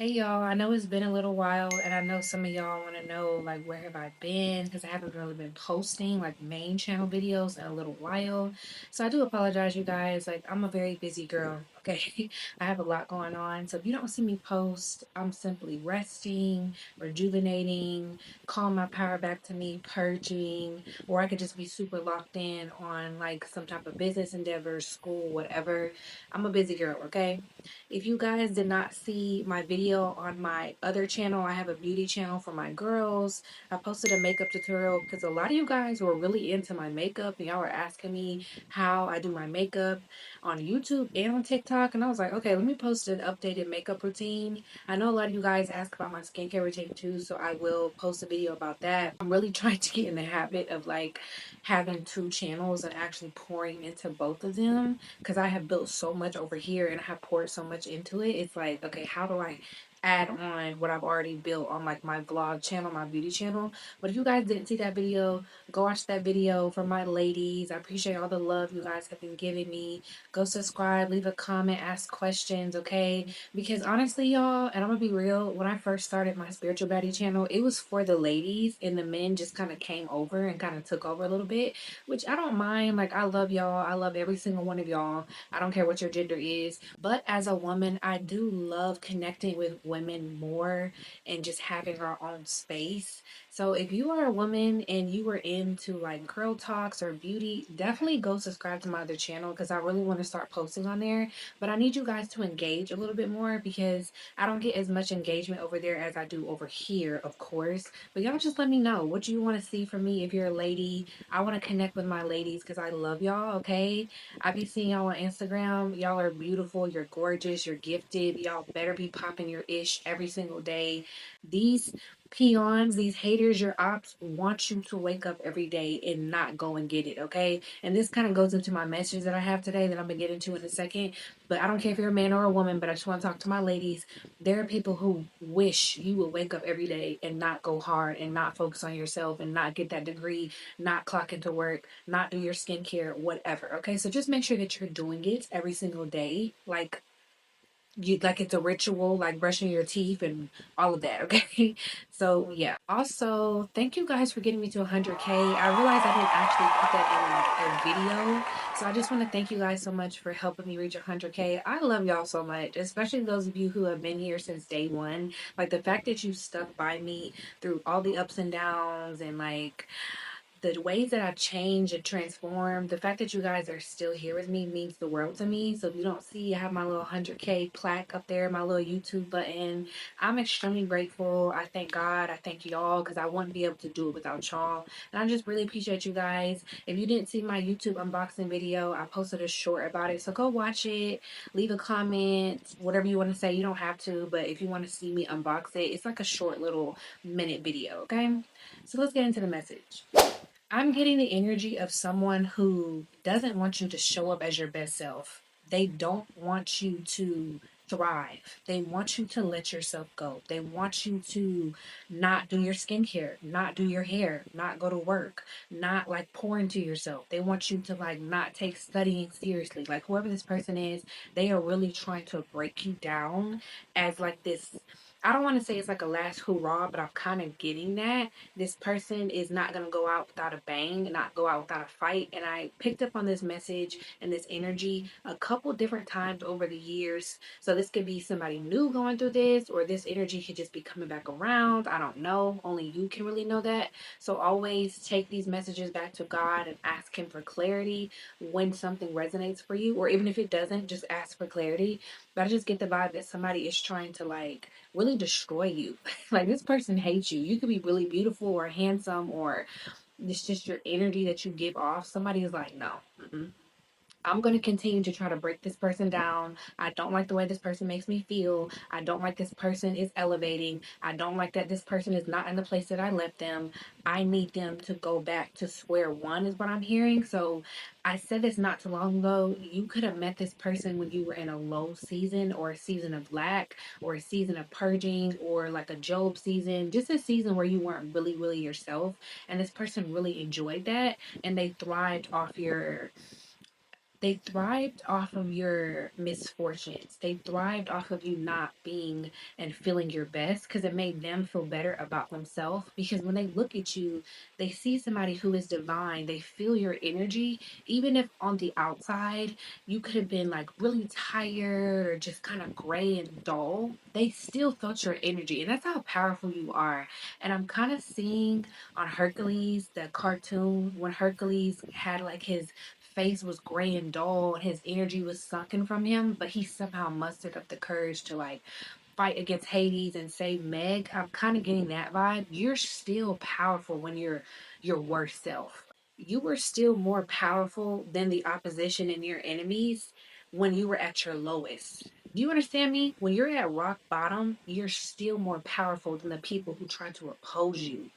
Hey y'all, I know it's been a little while and I know some of y'all want to know like where have I been because I haven't really been posting like main channel videos in a little while. So I do apologize you guys. Like I'm a very busy girl, okay? I have a lot going on. So if you don't see me post, I'm simply resting, rejuvenating, calling my power back to me, purging, or I could just be super locked in on like some type of business endeavor, school, whatever. I'm a busy girl, okay? If you guys did not see my video on my other channel, I have a beauty channel for my girls. I posted a makeup tutorial because a lot of you guys were really into my makeup and y'all were asking me how I do my makeup on YouTube and on TikTok. And I was like, okay, let me post an updated makeup routine. I know a lot of you guys ask about my skincare routine too, so I will post a video about that. I'm really trying to get in the habit of like having two channels and actually pouring into both of them because I have built so much over here and I have poured so much into it. It's like, okay, how do I add on what I've already built on like my vlog channel, my beauty channel? But if you guys didn't see that video, go watch that video for my ladies. I appreciate all the love you guys have been giving me. Go subscribe, leave a comment, ask questions, okay? Because honestly, y'all, and I'm gonna be real, when I first started my spiritual baddie channel, it was for the ladies and the men just kind of came over and kind of took over a little bit, which I don't mind. Like, I love y'all. I love every single one of y'all. I don't care what your gender is. But as a woman, I do love connecting with women more and just having our own space. So if you are a woman and you are into like girl talks or beauty, definitely go subscribe to my other channel because I really want to start posting on there. But I need you guys to engage a little bit more because I don't get as much engagement over there as I do over here, of course. But y'all just let me know what you want to see from me. If you're a lady, I want to connect with my ladies because I love y'all, okay? I be seeing y'all on Instagram. Y'all are beautiful. You're gorgeous. You're gifted. Y'all better be popping your ish every single day. These peons, these haters, your ops want you to wake up every day and not go and get it, okay? And this kind of goes into my message that I have today that I'm gonna get into in a second. But I don't care if you're a man or a woman, but I just want to talk to my ladies. There are people who wish you would wake up every day and not go hard and not focus on yourself and not get that degree, not clock into work, not do your skincare, whatever. Okay, so just make sure that you're doing it every single day. Like it's a ritual, like brushing your teeth and all of that, okay? So yeah. Also, thank you guys for getting me to 100K. I realized I didn't actually put that in a video. So I just want to thank you guys so much for helping me reach 100K. I love y'all so much, especially those of you who have been here since day one. Like the fact that you stuck by me through all the ups and downs and like the ways that I change and transform, the fact that you guys are still here with me means the world to me. So if you don't see, I have my little 100K plaque up there, my little YouTube button. I'm extremely grateful. I thank God. I thank y'all because I wouldn't be able to do it without y'all. And I just really appreciate you guys. If you didn't see my YouTube unboxing video, I posted a short about it. So go watch it, leave a comment, whatever you want to say. You don't have to, but if you want to see me unbox it, it's like a short little minute video, okay? So let's get into the message. I'm getting the energy of someone who doesn't want you to show up as your best self. They don't want you to thrive. They want you to let yourself go. They want you to not do your skincare, not do your hair, not go to work, not like pour into yourself. They want you to like not take studying seriously. Like whoever this person is, they are really trying to break you down as like this. I don't want to say it's like a last hurrah, but I'm kind of getting that this person is not going to go out without a bang, not go out without a fight. And I picked up on this message and this energy a couple different times over the years. So this could be somebody new going through this, or this energy could just be coming back around. I don't know. Only you can really know that. So always take these messages back to God and ask Him for clarity when something resonates for you, or even if it doesn't, just ask for clarity. But I just get the vibe that somebody is trying to like really destroy you. Like this person hates you. You could be really beautiful or handsome, or it's just your energy that you give off. Somebody is like, no. Mm-mm. I'm going to continue to try to break this person down. I don't like the way this person makes me feel. I don't like this person is elevating. I don't like that this person is not in the place that I left them. I need them to go back to square one, is what I'm hearing. So I said this not too long ago. You could have met this person when you were in a low season, or a season of lack, or a season of purging, or like a Job season, just a season where you weren't really, really yourself. And this person really enjoyed that and they thrived off your they thrived off of your misfortunes. They thrived off of you not being and feeling your best because it made them feel better about themselves. Because when they look at you, they see somebody who is divine. They feel your energy, even if on the outside you could have been like really tired or just kind of gray and dull. They still felt your energy, and that's how powerful you are. And I'm kind of seeing on Hercules, the cartoon, when Hercules had like his face was gray and dull and his energy was sunken from him, but he somehow mustered up the courage to like fight against Hades and save Meg. I'm kind of getting that vibe. You're still powerful when you're your worst self. You were still more powerful than the opposition and your enemies when you were at your lowest. Do you understand me? When you're at rock bottom, you're still more powerful than the people who try to oppose you.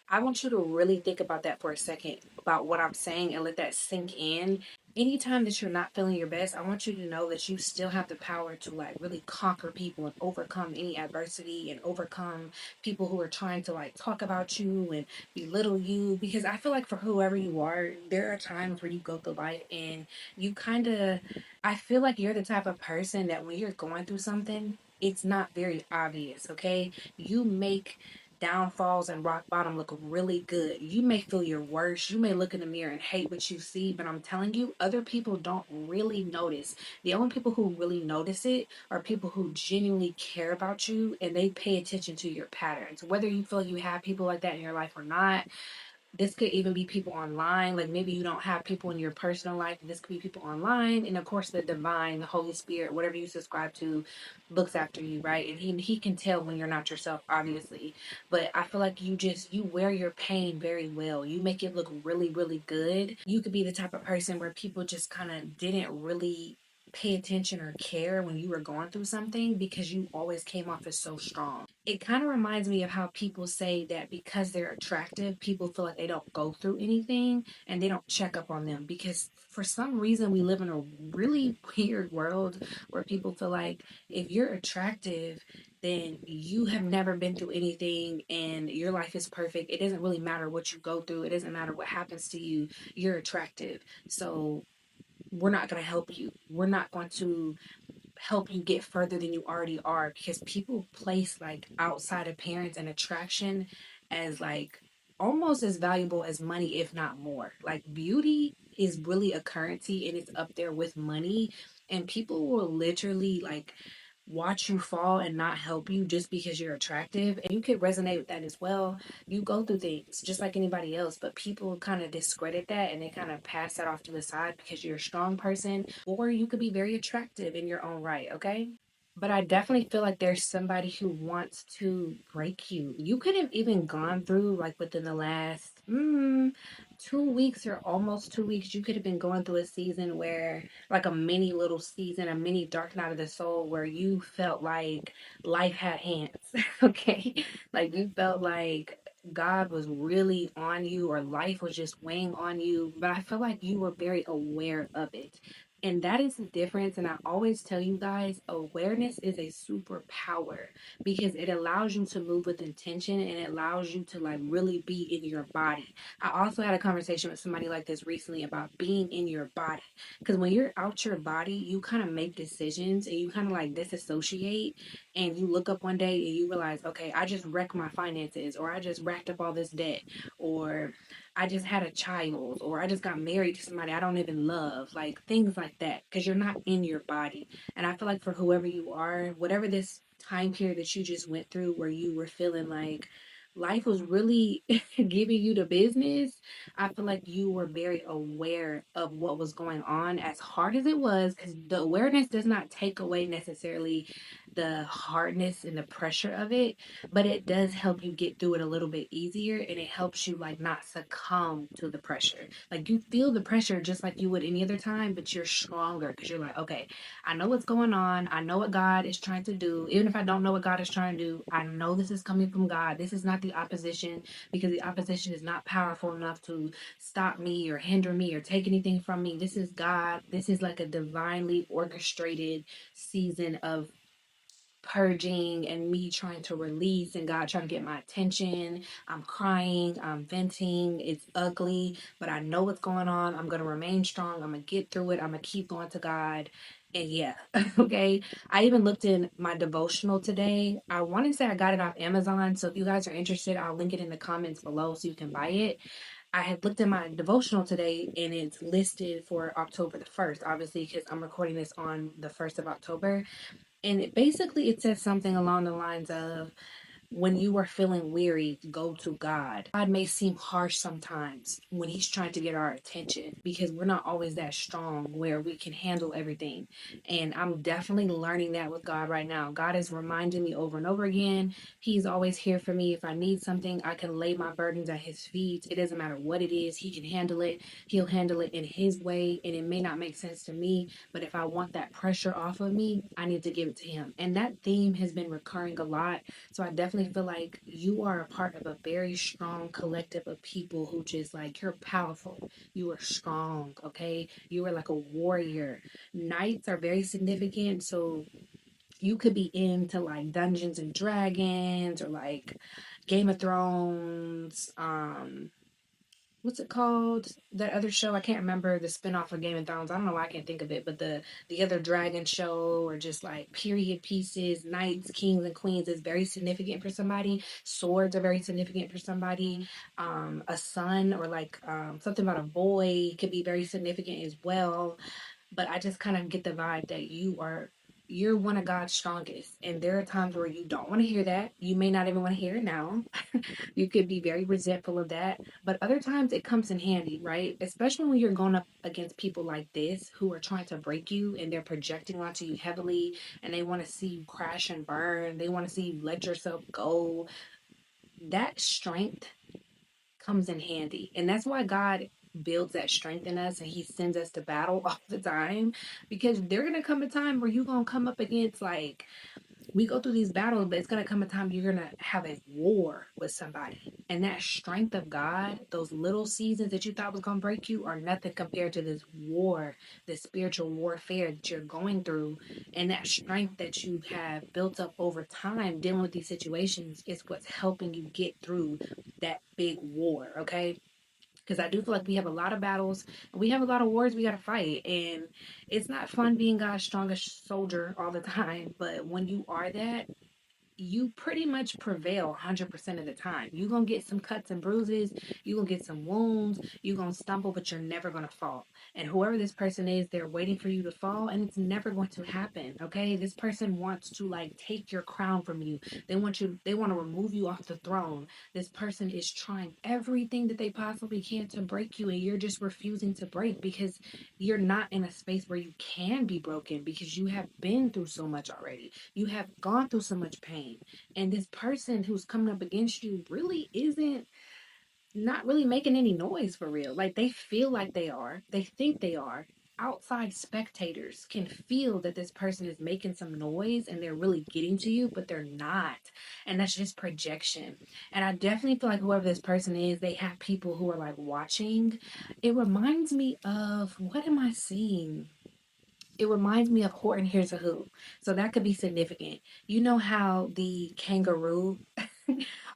I want you to really think about that for a second, about what I'm saying, and let that sink in. Anytime that you're not feeling your best, I want you to know that you still have the power to like really conquer people and overcome any adversity and overcome people who are trying to like talk about you and belittle you. Because I feel like for whoever you are, there are times where you go through life and you kind of, I feel like you're the type of person that when you're going through something, it's not very obvious, okay? You make downfalls and rock bottom look really good. You may feel your worst. You may look in the mirror and hate what you see, but I'm telling you, other people don't really notice. The only people who really notice it are people who genuinely care about you and they pay attention to your patterns. Whether you feel you have people like that in your life or not, this could even be people online. Like maybe you don't have people in your personal life. This could be people online. And of course, the divine, the Holy Spirit, whatever you subscribe to, looks after you, right? And he can tell when you're not yourself, obviously. But I feel like you wear your pain very well. You make it look really, really good. You could be the type of person where people just kind of didn't really pay attention or care when you were going through something because you always came off as so strong. It kind of reminds me of how people say that because they're attractive, people feel like they don't go through anything and they don't check up on them because for some reason we live in a really weird world where people feel like if you're attractive, then you have never been through anything and your life is perfect. It doesn't really matter what you go through. It doesn't matter what happens to you. You're attractive. So we're not going to help you. We're not going to help you get further than you already are because people place like outside appearance and attraction as like almost as valuable as money, if not more. Like beauty is really a currency and it's up there with money, and people will literally like watch you fall and not help you just because you're attractive. And you could resonate with that as well. You go through things just like anybody else, but people kind of discredit that and they kind of pass that off to the side because you're a strong person, or you could be very attractive in your own right, okay? But I definitely feel like there's somebody who wants to break you. You could have even gone through, like within the last 2 weeks or almost 2 weeks, you could have been going through a season where, like a mini little season, a mini dark night of the soul, where you felt like life had hands, okay? Like you felt like God was really on you or life was just weighing on you. But I feel like you were very aware of it. And that is the difference. And I always tell you guys, awareness is a superpower because it allows you to move with intention and it allows you to like really be in your body. I also had a conversation with somebody like this recently about being in your body. Because when you're out your body, you kind of make decisions and you kind of like disassociate and you look up one day and you realize, okay, I just wrecked my finances, or I just racked up all this debt, or I just had a child, or I just got married to somebody I don't even love, like things like that, because you're not in your body. And I feel like for whoever you are, whatever this time period that you just went through where you were feeling like life was really giving you the business, I feel like you were very aware of what was going on, as hard as it was, because the awareness does not take away necessarily the hardness and the pressure of it, but it does help you get through it a little bit easier and it helps you like not succumb to the pressure. Like you feel the pressure just like you would any other time, but you're stronger because you're like, okay, I know what's going on. I know what God is trying to do. Even if I don't know what God is trying to do, I know this is coming from God. This is not the opposition because the opposition is not powerful enough to stop me or hinder me or take anything from me. This is God. This is like a divinely orchestrated season of purging and me trying to release and God trying to get my attention. I'm crying, I'm venting, it's ugly, but I know what's going on. I'm going to remain strong. I'm going to get through it. I'm going to keep going to God. And yeah, okay. I even looked in my devotional today. I want to say I got it off Amazon. So if you guys are interested, I'll link it in the comments below so you can buy it. I had looked at my devotional today and it's listed for October the 1st, obviously, because I'm recording this on the 1st of October. And it says something along the lines of, when you are feeling weary, go to God. God may seem harsh sometimes when He's trying to get our attention because we're not always that strong where we can handle everything. And I'm definitely learning that with God right now. God is reminding me over and over again. He's always here for me. If I need something, I can lay my burdens at His feet. It doesn't matter what it is, He can handle it. He'll handle it in His way. And it may not make sense to me, but if I want that pressure off of me, I need to give it to Him. And that theme has been recurring a lot, so I definitely feel like you are a part of a very strong collective of people who just like, you're powerful. You are strong, okay? You are like a warrior. Nights are very significant. So you could be into like Dungeons and Dragons or like Game of Thrones, what's it called? That other show, I can't remember the spinoff of Game of Thrones. I don't know why I can't think of it, but the other dragon show or just like period pieces, knights, kings, and queens is very significant for somebody. Swords are very significant for somebody. A son or like something about a boy could be very significant as well. But I just kind of get the vibe that you're one of God's strongest. And there are times where you don't want to hear that. You may not even want to hear it now. You could be very resentful of that. But other times it comes in handy, right? Especially when you're going up against people like this who are trying to break you and they're projecting onto you heavily and they want to see you crash and burn. They want to see you let yourself go. That strength comes in handy. And that's why God builds that strength in us and He sends us to battle all the time, because there's going to come a time where you're going to come up against, like, we go through these battles, but it's going to come a time you're going to have a war with somebody. And that strength of God, those little seasons that you thought was going to break you, are nothing compared to this war, this spiritual warfare that you're going through. And that strength that you have built up over time dealing with these situations is what's helping you get through that big war, okay? Because I do feel like we have a lot of battles and we have a lot of wars we got to fight. And it's not fun being God's strongest soldier all the time. But when you are that, you pretty much prevail 100% of the time. You're going to get some cuts and bruises. You're going to get some wounds. You're going to stumble, but you're never going to fall. And whoever this person is, they're waiting for you to fall, and it's never going to happen. Okay? This person wants to like take your crown from you. They want to remove you off the throne. This person is trying everything that they possibly can to break you, and you're just refusing to break because you're not in a space where you can be broken because you have been through so much already. You have gone through so much pain. And this person who's coming up against you really isn't, not really making any noise for real. Like, they feel like they are, they think they are. Outside spectators can feel that this person is making some noise and they're really getting to you, but they're not. And that's just projection. And I definitely feel like whoever this person is, they have people who are like watching. It reminds me of, what am I seeing? It reminds me of Horton Hears a Who. So that could be significant. You know how the kangaroo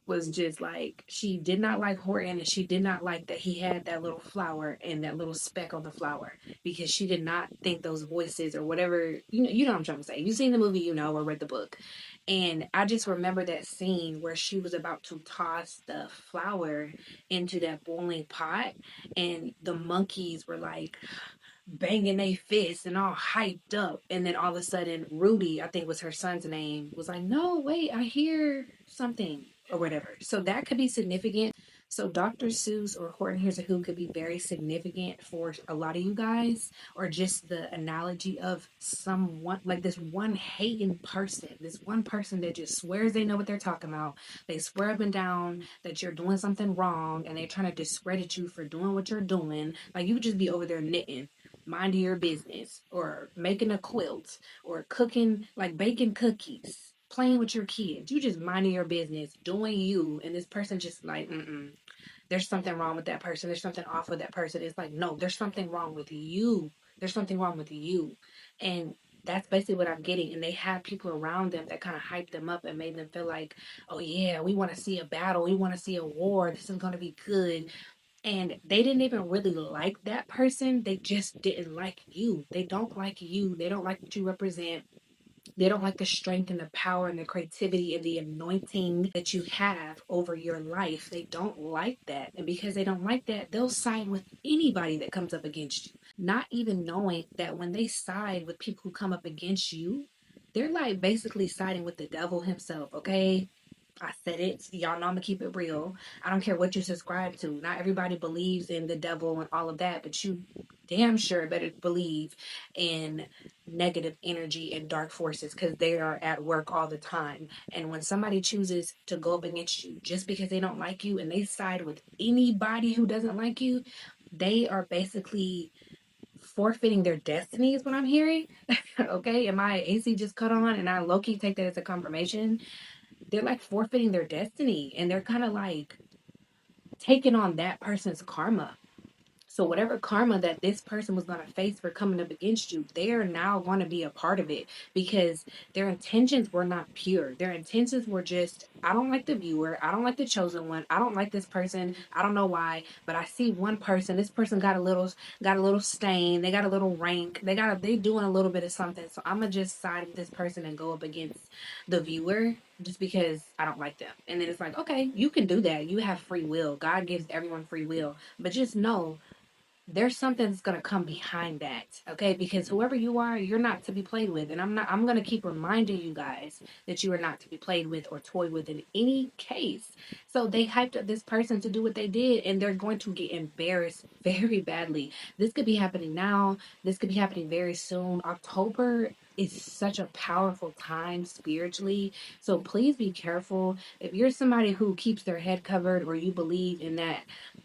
was just like, she did not like Horton and she did not like that he had that little flower and that little speck on the flower, because she did not think those voices or whatever, you know what I'm trying to say. You've seen the movie, or read the book. And I just remember that scene where she was about to toss the flower into that boiling pot and the monkeys were like banging their fists and all hyped up. And then all of a sudden, Rudy, I think was her son's name, was like, no, wait, I hear something or whatever. So that could be significant. So Dr. Seuss or Horton Hears a Who could be very significant for a lot of you guys, or just the analogy of someone like this one hating person, this one person that just swears they know what they're talking about. They swear up and down that you're doing something wrong and they're trying to discredit you for doing what you're doing. Like, you could just be over there knitting, minding your business, or making a quilt, or cooking, like baking cookies, playing with your kids. You just minding your business, doing you, and this person just like, there's something wrong with that person. There's something off with that person. It's like, no, there's something wrong with you. There's something wrong with you. And That's basically what I'm getting. And they have people around them that kind of hyped them up and made them feel like, oh yeah, we want to see a battle, we want to see a war, this is going to be good. And they didn't even really like that person. They just didn't like you. They don't like you. They don't like what you represent. They don't like the strength and the power and the creativity and the anointing that you have over your life. They don't like that. And because they don't like that, they'll side with anybody that comes up against you, not even knowing that when they side with people who come up against you, they're like basically siding with the devil himself, okay? I said it. Y'all know I'm gonna keep it real. I don't care what you subscribe to. Not everybody believes in the devil and all of that, but you damn sure better believe in negative energy and dark forces because they are at work all the time. And when somebody chooses to go up against you just because they don't like you and they side with anybody who doesn't like you, they are basically forfeiting their destiny, is what I'm hearing. Okay, and my AC just cut on, and I low key take that as a confirmation. They're like forfeiting their destiny, and they're kind of like taking on that person's karma. So whatever karma that this person was going to face for coming up against you, they are now going to be a part of it because their intentions were not pure. Their intentions were just, I don't like the viewer. I don't like the chosen one. I don't like this person. I don't know why, but I see one person. This person got a little stain. They got a little rank. They doing a little bit of something. So I'm gonna just side with this person and go up against the viewer just because I don't like them. And then it's like, okay, you can do that. You have free will. God gives everyone free will, but just know there's something that's going to come behind that, okay? Because whoever you are, you're not to be played with. And I'm going to keep reminding you guys that you are not to be played with or toyed with in any case. So they hyped up this person to do what they did, and they're going to get embarrassed very badly. This could be happening now. This could be happening very soon. October is such a powerful time spiritually. So please be careful. If you're somebody who keeps their head covered or you believe in that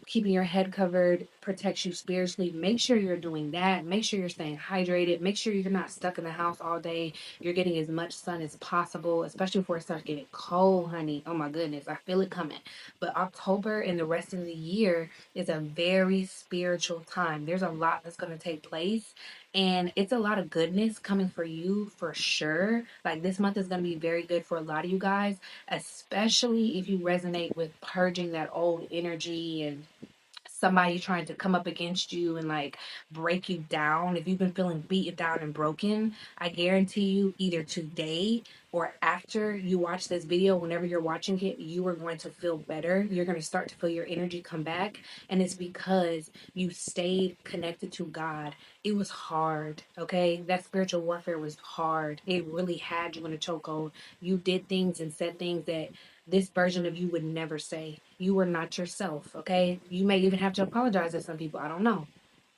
keeping your head covered protects you spiritually, make sure you're doing that. Make sure you're staying hydrated. Make sure you're not stuck in the house all day. You're getting as much sun as possible, especially before it starts getting cold, honey. Oh my goodness, I feel it coming. But October and the rest of the year is a very spiritual time. There's a lot that's going to take place, and it's a lot of goodness coming for you for sure. Like this month is going to be very good for a lot of you guys, especially if you resonate with purging that old energy and somebody trying to come up against you and like break you down. If you've been feeling beaten down and broken, I guarantee you either today or after you watch this video, whenever you're watching it, you are going to feel better. You're going to start to feel your energy come back. And it's because you stayed connected to God. It was hard, okay? That spiritual warfare was hard. It really had you in a chokehold. You did things and said things that this version of you would never say. You were not yourself, okay? You may even have to apologize to some people. I don't know.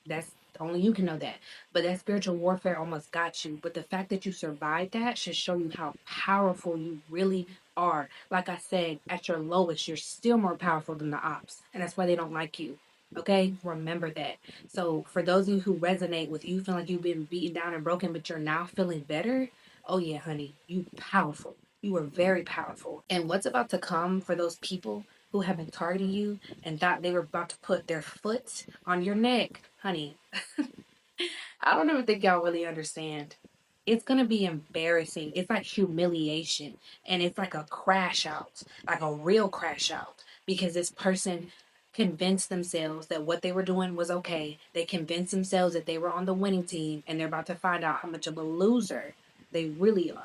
That's only you can know that. But that spiritual warfare almost got you. But the fact that you survived that should show you how powerful you really are. Like I said, at your lowest, you're still more powerful than the ops. And that's why they don't like you. Okay? Remember that. So for those of you who resonate with you feeling like you've been beaten down and broken, but you're now feeling better, oh yeah, honey, you powerful. You are very powerful. And what's about to come for those people who have been targeting you and thought they were about to put their foot on your neck, honey, I don't even think y'all really understand. It's going to be embarrassing. It's like humiliation. And it's like a crash out, like a real crash out, because this person convinced themselves that what they were doing was okay. They convinced themselves that they were on the winning team, and they're about to find out how much of a loser they really are.